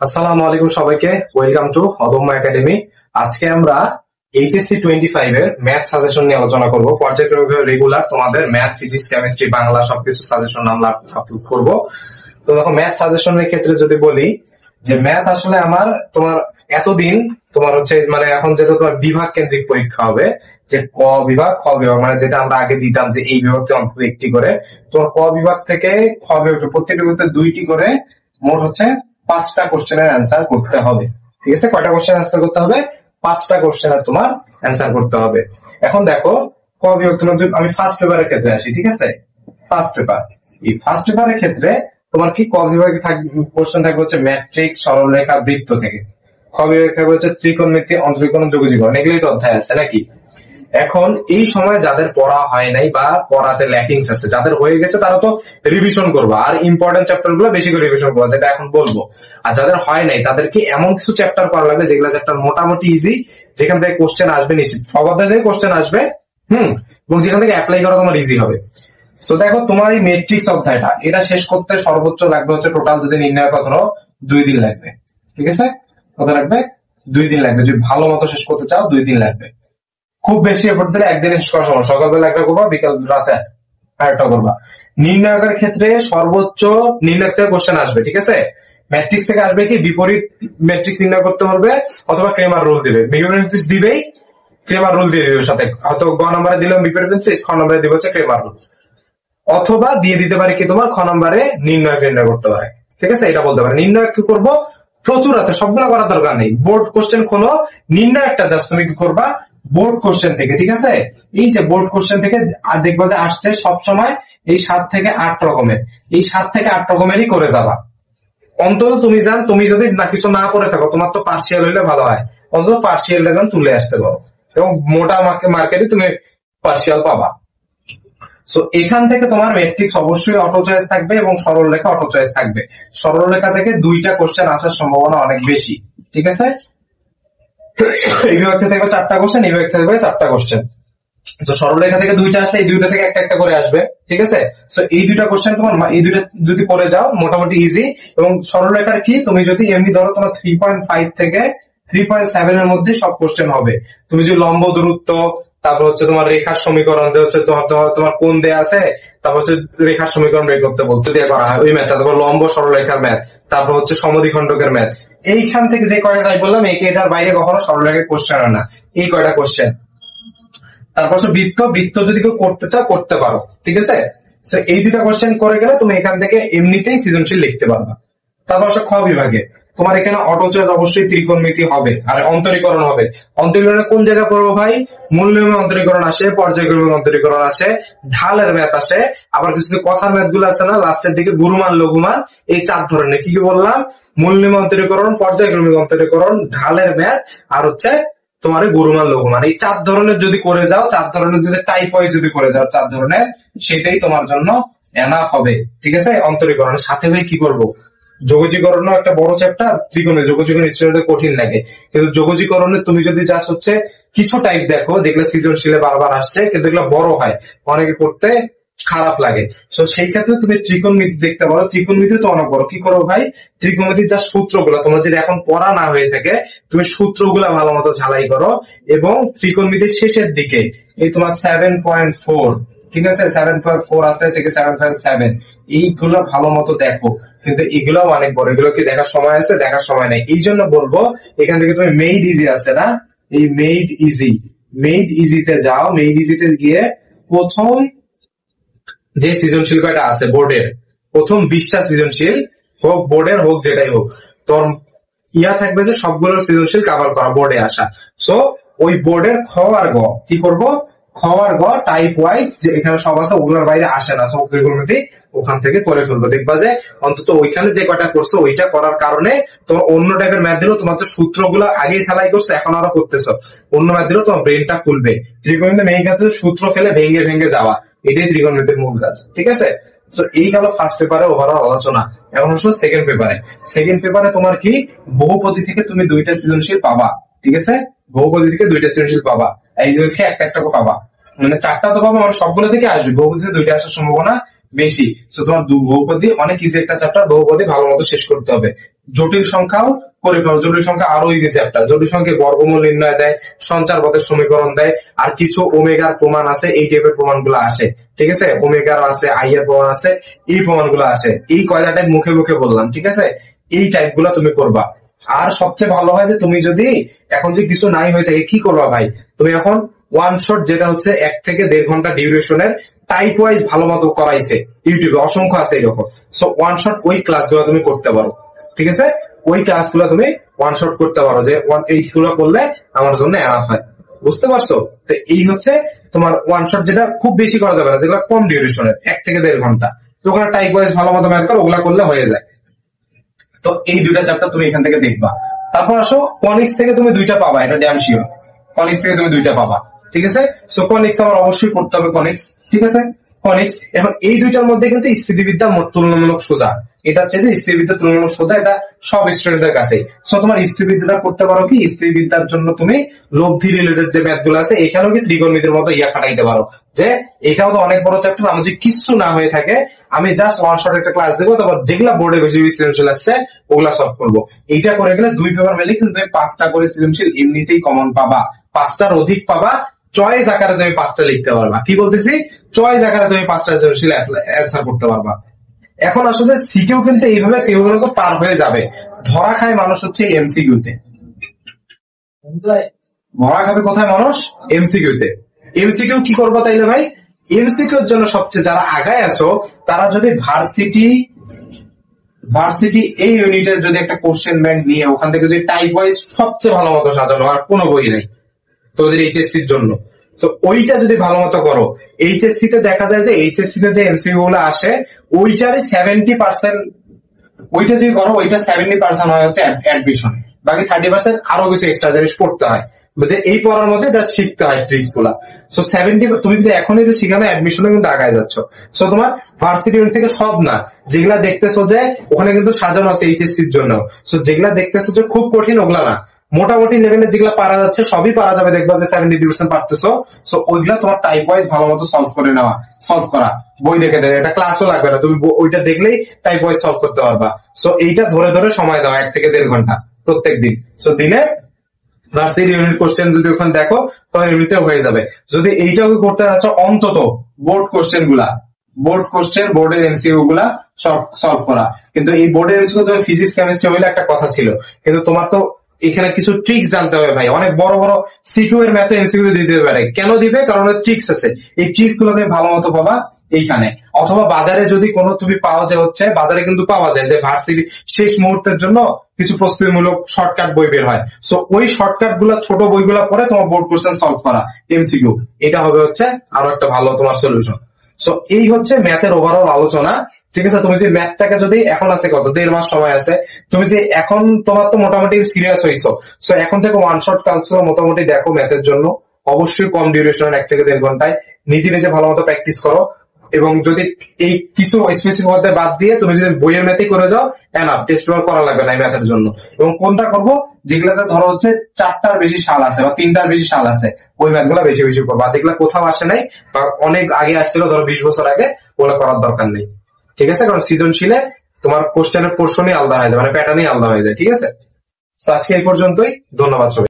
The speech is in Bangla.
আসসালামু আলাইকুম সবাইকে, ওয়েলকাম টু অদম্য একাডেমি। আজকে আমরা এইচএসসি 25 এর ম্যাথ সাজেশন নিয়ে আলোচনা করব। পর্যায়ক্রমিক রেগুলার তোমাদের ম্যাথ, ফিজিক্স, কেমিস্ট্রি, বাংলা সবকিছু সাজেশন আমরা আপলোড করব। তো দেখো, ম্যাথ সাজেশনের ক্ষেত্রে যদি বলি যে ম্যাথ আসলে আমার তোমার এতদিন তোমার হচ্ছে মানে এখন যেটা তোমার বিভাগ কেন্দ্রিক পরীক্ষা হবে, যে ক বিভাগ খ বিভাগ, মানে যেটা আমরা আগে দিতাম যে এই বিভাগ থেকে অন্তত একটি করে, তোমার ক বিভাগ থেকে খ বিভাগ প্রত্যেকটি বিভাগে দুইটি করে, মোট হচ্ছে 5টা কোশ্চেনের অ্যান্সার করতে হবে। ঠিক আছে, কয়টা কোশ্চেন অ্যান্সার করতে হবে? 5টা কোশ্চেনের তোমার অ্যান্সার করতে হবে। এখন দেখো, ক বিভাগ তোমার আমি ফার্স্ট পেপারের ক্ষেত্রে আসি। ঠিক আছে, ফার্স্ট পেপার, এই ফার্স্ট পেপারের ক্ষেত্রে তোমার কি ক বিভাগে কোশ্চেন থাকবে হচ্ছে ম্যাট্রিক্স, সরলরেখা, বৃত্ত থেকে। খ বিভাগে থাকবে হচ্ছে ত্রিকোণমিতি, অন্তরীকরণ, যোগজীকরণ, এগুলোই তো অধ্যায় আছে নাকি। এখন এই সময় যাদের পড়া হয় নাই বা পড়াতে ল্যাকিংস আছে, যাদের হয়ে গেছে তারা তো রিভিশন করবা, আর ইম্পর্টেন্ট চ্যাপ্টার গুলো বেশি করে রিভিশন করবা, যেটা এখন বলবো। আর যাদের হয় নাই তাদেরকে এমন কিছু চ্যাপ্টার করা লাগবে যেগুলো চ্যাপ্টার মোটামুটি ইজি, যেখান থেকে কোশ্চেন আসবে নিশ্চিত, সব অধ্যায় থেকে কোশ্চেন আসবে, এবং যেখান থেকে অ্যাপ্লাই করা তোমার ইজি হবে। সো দেখো, তোমার এই ম্যাট্রিক্স অধ্যায়টা এটা শেষ করতে সর্বোচ্চ লাগবে হচ্ছে টোটাল, যদি নির্ণয় কথা 2 দিন লাগবে। ঠিক আছে, কত লাগবে? 2 দিন লাগবে। যদি ভালো মতো শেষ করতে চাও 2 দিন লাগবে। খুব বেশি এফোর্ট দিলে একদিনে শেষ করা সম্ভব। সকালবেলা একটা করবা, বিকাল রাতে আরেকটা করবা। নির্ণায়কের ক্ষেত্রে সর্বোচ্চ নির্ণায়ক থেকে কোশ্চেন আসবে। ঠিক আছে, ম্যাট্রিক্স থেকে আসবে কি বিপরীত ম্যাট্রিক্স নির্ণয় করতে পারবে, অথবা ক্রেমার রুল দিবে। বিপরীত ম্যাট্রিক্স দিবেই, ক্রেমার রুল দিয়ে দিবে সাথে, হয়তো গ নম্বরে দিলাম বিপরীত ম্যাট্রিক্স, খ নম্বরে দিবে হচ্ছে ক্রেমার রুল, অথবা দিয়ে দিতে পারে কি তোমার খ নম্বরে নির্ণয় করতে পারে। ঠিক আছে, এটা বলতে পারে। নির্ণয় কি করবো, প্রচুর আছে, সবগুলো করার দরকার নেই। বোর্ড কোশ্চেন খোলো, নির্ণয়টা জাস্ট তুমি কি করবা বোর্ড কোশ্চেন থেকে। ঠিক আছে, এই যে বোর্ড কোশ্চেন থেকে দেখবো যে আসছে সবসময় এই 7 থেকে 8 রকমের, এই 7 থেকে 8 রকমেরই করে যাবা। অন্তত তুমি যদি না কিছু না করে থাকো, তোমার তো পার্সিয়াল হইলে ভালো হয়, অন্তত পার্সিয়াল রেজাল্ট তুলে আসতে পারো, এবং মোটা মার্কেটে তুমি পার্সিয়াল পাবা। সো এখান থেকে তোমার ম্যাট্রিক্স অবশ্যই অটো চয়েস থাকবে এবং সরলরেখা অটো চয়েস থাকবে। সরলরেখা থেকে 2টা কোশ্চেন আসার সম্ভাবনা অনেক বেশি। ঠিক আছে, এই বিভাগ থেকে থাকবে 4টা কোশ্চেন, এই বিভাগ থেকে থাকবে 4টা কোশ্চেন। তো সরলরেখা থেকে 2টা আসলে এই 2টা থেকে একটা একটা করে আসবে। ঠিক আছে, সো এই 2টা কোশ্চেন তোমার, এই 2টা যদি করে যাও মোটামুটি ইজি। এবং সরলরেখার কি, তুমি যদি এমনি ধরো তোমার 3.5 থেকে 3.7 এর মধ্যে সব কোশ্চেন হবে। তুমি যদি লম্ব দূরত্ব, তারপর হচ্ছে তোমার রেখার সমীকরণ দিয়ে হচ্ছে তোমার কোন দেয়া আছে, তারপর হচ্ছে রেখার সমীকরণ বের করতে বলছে, দিয়ে করা হয় ওই ম্যাথটা। তারপর লম্ব সরলরেখার ম্যাথ, তারপর হচ্ছে সমদ্বিখণ্ডকের ম্যাথ। এইখান থেকে যে কয়টা বললাম, এটার বাইরে কখনো সরলরেখায় কোশ্চেন হয় না, এই কয়টা কোশ্চেন। তারপর বৃত্ত যদি কেউ করতে চাও করতে পারো। ঠিক আছে, এই 2টা কোশ্চেন করে গেলে তুমি এখান থেকে এমনিতেই সৃজনশীল লিখতে পারবা। তারপর খ বিভাগে তোমার এখানে অটো চয়েস অবশ্যই ত্রিকোণমিতি হবে, আর অন্তরীকরণ হবে। অন্তরীকরণে কোন জায়গায় পড়বো ভাই? মূল নিয়মে অন্তরীকরণ আসে, পর্যায়ক্রমিক অন্তরীকরণ আসে, ঢালের ম্যাথ আসে, আবার কিছু কথার ম্যাথ গুলো আছে না লাস্টের দিকে, গুরুমান লঘুমান, এই 4 ধরনের। কি কি বললাম? মূল নিয়মে অন্তরীকরণ, পর্যায়ক্রমিক অন্তরীকরণ, ঢালের ম্যাথ, আর হচ্ছে তোমার গুরুমান লঘুমান। এই 4 ধরনের যদি করে যাও, 4 ধরনের যদি টাইপ ওয়াইজ যদি করে যাও 4 ধরনের, সেটাই তোমার জন্য এনাফ হবে। ঠিক আছে, অন্তরীকরণের সাথে ভাই কি করবো, যোগজীকরণও একটা বড় চ্যাপ্টার। ত্রিকোণে যোগজীকরণ স্টুডেন্টদের কঠিন লাগে, কিন্তু যোগজীকরণে তুমি যদি জাস্ট হচ্ছে কিছু টাইপ দেখো যেগুলো সৃজনশীলে বারবার আসছে, কিন্তু এগুলো বড় হয়, অনেকে করতে খারাপ লাগে। তো সেই ক্ষেত্রে তুমি ত্রিকোণমিতি দেখতে পারো। ত্রিকোণমিতি তো অনেক বড়। কি করো ভাই, ত্রিকোণমিতির যা সূত্রগুলো তোমার যদি এখন পড়া না হয়ে থাকে, তুমি সূত্রগুলা ভালো মতো ঝালাই করো, এবং ত্রিকোণমিতির শেষের দিকে এই তোমার 7.4, ঠিক আছে, 7.4 আছে থেকে 7.7, এইগুলো ভালো মতো দেখো। কিন্তু এগুলো অনেক বড়, এগুলো কি দেখার সময় আছে? দেখার সময় নেই। এই জন্য বলবো এখান থেকে তুমি মেড ইজি আছে না, এই মেড ইজিতে যাও। মেড ইজিতে গিয়ে প্রথম যে সৃজনশীল কয়টা আছে বোর্ডের, প্রথম 20টা সৃজনশীল হোক বোর্ডের হোক যেটাই হোক, তোর থাকবে যে সবগুলোর সৃজনশীল কভার করা বোর্ডে আসা। সো ওই বোর্ডের খ আর গ কি করব, খ আর গ টাইপ ওয়াইজ যে এখানে সব আছে, ওগুলোর বাইরে আসে না, সব ওখান থেকে করে ফেলবো। দেখবা যে অন্তত ওইখানে যে কয়টা করছো ওইটা করার কারণে তোমার অন্য টাইপের ম্যাথ দিলেও তোমার সূত্রগুলো আগেই সেলাই করছো, এখন আরো করতেছো, অন্য ম্যাথ দিলেও তোমার ব্রেনটা খুলবে। ত্রিকোণমিতির মেইন কাজ হচ্ছে সূত্র ফেলে ভেঙে ভেঙে যাওয়া, এটাই ত্রিকোণমিতির মূল কাজ। ঠিক আছে, তো এই গেল ফার্স্ট পেপারে ওভারঅল আলোচনা। এখন হচ্ছে সেকেন্ড পেপারে। সেকেন্ড পেপারে তোমার কি, বহুপদী থেকে তুমি 2টা সৃজনশীল পাবা। ঠিক আছে, বহুপদী থেকে 2টা সৃজনশীল পাবা, এই দুই থেকে একটা একটা পাবা, মানে 4টা তো পাবা, মানে সবগুলো থেকে আসবে। বহুপদী থেকে 2টা আসার সম্ভাবনা বেশি। তো তোমার বহুপদী অনেক ইজি একটা চ্যাপ্টার, বহুপদী ভালো মতো শেষ করতে হবে। জটিল সংখ্যাও করে ফেলো, জটিল সংখ্যা আরো ইজি চ্যাপ্টার। জটিল সংখ্যা বর্গমূল নির্ণয় দেয়, সঞ্চার পথের সমীকরণ দেয়, আর কিছু ওমেগার প্রমাণ আছে, এই টাইপের প্রমাণগুলো আসে। ঠিক আছে, ওমেগার আছে, আই এর প্রমাণ আছে, এই প্রমাণগুলো আসে। এই কয়টা টাইপ মুখে মুখে বললাম, ঠিক আছে, এই টাইপ গুলা তুমি করবা। আর সবচেয়ে ভালো হয় যে তুমি যদি এখন যে কিছু নাই হয়ে থাকে, কি করবা ভাই, তুমি এখন ওয়ান শট, যেটা হচ্ছে 1 থেকে 1.5 ঘন্টা ডিউরেশনের, টাইপ ওয়াইজ ভালো মতো করাইছে ইউটিউবে, অসংখ্য আছে এরকম। সো ওয়ান শট ওই ক্লাসগুলো তুমি করতে পারো, ঠিক আছে, ওই ক্লাসগুলো তুমি ওয়ান শট করতে পারো, যে এইগুলো করলে আমার জন্য এনাফ হয়। বুঝতে পারছো? তো এই হচ্ছে তোমার ওয়ান শট, যেটা খুব বেশি করা যাবে না, যেগুলো কম ডিউরেশনের, 1 থেকে 1.5 ঘন্টা। তো ওখানে টাইপ ওয়াইজ ভালো মতো ম্যাথ করো, ওগুলা করলে হয়ে যায়। তো এই দুইটা চ্যাপ্টার তুমি এখান থেকে দেখবা। তারপর আসো কনিক্স থেকে তুমি 2টা পাবা, এটা ড্যাম শিওর। কনিক্স থেকে তুমি 2টা পাবা, ঠিক আছে। সো কনিক্স আমার অবশ্যই পড়তে হবে, কনিক্স, ঠিক আছে। কনিক্স এখন এই দুইটার মধ্যে কিন্তু স্থিতিবিদ্যা তুলনামূলক সোজা, এটা হচ্ছে যে স্থিতিবিদ্যা তুলনামূলক সোজা, এটা সব স্টুডেন্টদের কাছে। সো তোমার স্থিতিবিদ্যাটা করতে পারো কি, স্থিতিবিদ্যার জন্য তুমি লব্ধি রিলেটেড যে ম্যাথ গুলো আছে, এখানেও কি ত্রিকোণমিতির মতো খাটাইতে পারো, যে এটাও তো অনেক বড় চ্যাপ্টার, আমার যদি কিছু না হয়ে থাকে আমি জাস্ট ওয়ান শট একটা ক্লাস দেবো, তারপর যেগুলা বোর্ডে বেশি সৃজনশীল আসছে ওগুলা সলভ করবো। এইটা করে গেলে 2 পেপার মেলে কিন্তু তুমি 5টা করে সৃজনশীল এমনিতেই কমন পাবা, 5টার অধিক পাবা। চয়েস আকারে তুমি 5টা লিখতে পারবা। কি বলতেছি, চয়েস আকারে তুমি 5টা সৃজনশীল অ্যান্সার করতে পারবা। এখন আসলে সিকিউ কিন্তু এইভাবে কেউ পার হয়ে যাবে, ধরা খায় মানুষ হচ্ছে এমসিকিউতে। ধরা খাবে কোথায় মানুষ, এমসিকিউতে। এমসিকিউ কি করবো তাইলে ভাই, এমসিকিউর জন্য সবচেয়ে যারা আগায় আছো, তারা যদি ভার্সিটি এই ইউনিটের যদি একটা কোশ্চেন ব্যাংক নিয়ে ওখান থেকে যদি টাইপ ওয়াইজ সবচেয়ে ভালো মতো সাজানো, আর কোনো বই নাই তোমাদের এইচএসসির জন্য, তো ওইটা যদি ভালো মতো করো, এইচএসসি তে দেখা যায় যে এইচএসসি তে যে এমসিকিউ গুলো আসে ওইটারই 70%, ওইটা যদি করো ওইটা 70% হয় হচ্ছে অ্যাডমিশন, বাকি 30% আরো কিছু এক্সট্রা জিনিস পড়তে হয়, যে এই পড়ার মধ্যে যা শিখতে হয় ট্রিক্স গুলা। সো 70 তুমি যদি এখনই শিখানো, অ্যাডমিশনে কিন্তু আগায় যাচ্ছ। সো তোমার ভার্সিটি ইউনিট থেকে সব না, যেগুলা দেখতেছো যে ওখানে কিন্তু সাজানো আছে এইচএসসির জন্য, সো যেগুলা দেখতেছো যে খুব কঠিন ওগুলা না, মোটামুটি লেভেলে যেগুলা পারা যাচ্ছে সবই পারা যাবে, দেখবা যে 70% পারতেছো। সো ওইগুলা তোমার টাইপ ওয়াইজ ভালো মতো সলভ করা, বই দেখে দেয়, এটা ক্লাসও লাগবে না, তুমি ওইটা দেখলেই টাইপ ওয়াইজ সলভ করতে পারবা। সো এইটা ধরে ধরে সময় দাও 1 থেকে 1.5 ঘন্টা প্রত্যেক দিন। সো দিনে ভার্সিটি ইউনিট কোশ্চেন যদি ওখানে দেখো তবে এমনিতে হয়ে যাবে। যদি এইটাও করতে যাচ্ছ, অন্তত বোর্ড কোশ্চেন বোর্ডের এমসিকিউ গুলা সলভ করা। কিন্তু এই বোর্ডের এমসিকিউ তুমি ফিজিক্স কেমিস্ট্রি হইলে একটা কথা ছিল, কিন্তু তোমার তো এখানে কিছু ট্রিক্স জানতে হবে ভাই। অনেক বড় বড় সিকিউ এর ম্যাথ এমসিকিউ দিতে পারে, কেন দিবে, কারণ ট্রিক্স আছে। এই ট্রিক্স গুলো তুমি ভালো মতো পাবা এইখানে, অথবা বাজারে যদি কোনো তুমি পাওয়া যায়, হচ্ছে বাজারে কিন্তু পাওয়া যায় যে ভার্সিটি শেষ মুহূর্তের জন্য কিছু প্রস্তুতিমূলক শর্টকাট বই বের হয়। সো ওই শর্টকাট গুলা, ছোট বইগুলা পড়ে তোমার বোর্ড কোশ্চেন সলভ করা এমসিকিউ, এটা হবে হচ্ছে আরো একটা ভালো তোমার সলিউশন। সো এই হচ্ছে ম্যাথের ওভারঅল আলোচনা, ঠিক আছে। তুমি যে ম্যাথটাকে যদি এখন আছে কত 1.5 মাস সময় আছে, তুমি যে এখন তোমার তো মোটামুটি সিরিয়াস হইছো, সো এখন থেকে ওয়ান শট কালচার মোটামুটি দেখো ম্যাথের জন্য, অবশ্যই কম ডিউরেশন 1 থেকে 1.5 ঘন্টায় নিজে ভালো মতো প্র্যাকটিস করো। এবং যদি এই কিছু স্পেসিফিক মধ্যে বাদ দিয়ে তুমি যদি বইয়ের ম্যাথে করে যাও, এনাফ, টেস্ট পেপার করা লাগবে না ম্যাথের জন্য। এবং কোনটা করবো, যেগুলাতে ধরো হচ্ছে 4টার বেশি সাল আছে বা 3টার বেশি সাল আছে, ওই ম্যাথ গুলা বেশি করবো। আর যেগুলা কোথাও আসে নাই বা অনেক আগে আসছিল, ধরো 20 বছর আগে, ওগুলো করার দরকার নেই, ঠিক আছে। কারণ সৃজনশীলে তোমার কোশ্চেনের পোর্শনই আলাদা হয়ে যায়, মানে প্যাটার্নই আলাদা হয়ে যায়, ঠিক আছে। তো আজকে এই পর্যন্তই, ধন্যবাদ সবাই।